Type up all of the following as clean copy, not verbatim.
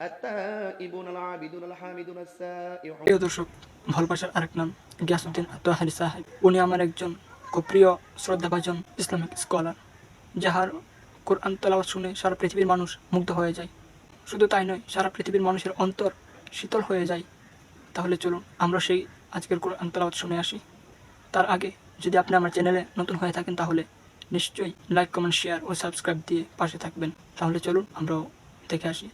التائبون العابدون الحامدون প্রিয় السائحون। দর্শক, ভালোবাসার আরেক নাম গিয়াসউদ্দিন আত্তাহারি সাহেব। উনি আমার একজন খুব প্রিয় শ্রদ্ধাভাজন ইসলামিক স্কলার, যাহার কোরআন তেলাওয়াত শুনে সারা পৃথিবীর মানুষ মুগ্ধ হয়ে যায়। শুধু তাই নয়, সারা পৃথিবীর মানুষের অন্তর শীতল হয়ে যায়। তাহলে চলুন আমরা সেই আজকের কোরআন তেলাওয়াত শুনে আসি। তার আগে যদি আপনি আমার চ্যানেলে নতুন হয়ে থাকেন তাহলে নিশ্চয়ই লাইক, কমেন্ট, শেয়ার ও সাবস্ক্রাইব দিয়ে পাশে থাকবেন। তাহলে চলুন আমরাও দেখে আসি।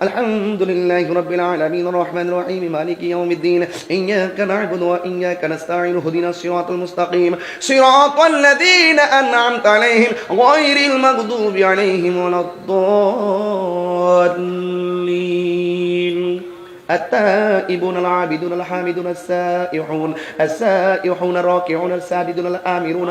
الحمد لله رب العالمين الرحمن الرحيم مالك يوم الدين إياك نعبد وإياك نستعين اهدنا الصراط المستقيم صراط الذين أنعمت عليهم غير المغضوب عليهم ولا الضالين. التائبون العابدون الحامدون السائحون الراكعون الساجدون الآمرون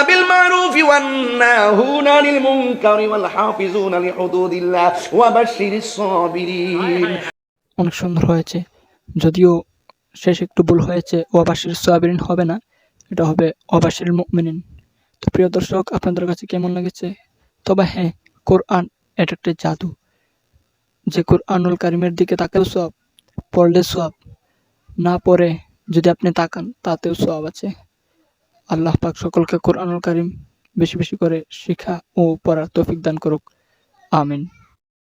بالمعروف والناهون عن المنكر والحافظون لحدود الله وبشر الصابرين. অনেক সুন্দর হয়েছে, যদিও শেষ একটু ভুল হয়েছে। ওয়াবাশির সাবিরিন হবে না, এটা হবে ওয়াবাশির মুমিনিন। তো প্রিয় দর্শক, আপনাদের কাছে কেমন লেগেছে? তবে হ্যাঁ, কোরআন এটা একটা জাদু। যে কোরআনুল কারিমের দিকে তাকালেও সওয়াব, পড়লে সওয়াব, না পড়ে যদি আপনি তাকান তাতেও সওয়াব আছে। আল্লাহ পাক সকলকে কোরআনুল কারিম বেশি বেশি করে শিখা ও পড়ার তৌফিক দান করুক। আমিন।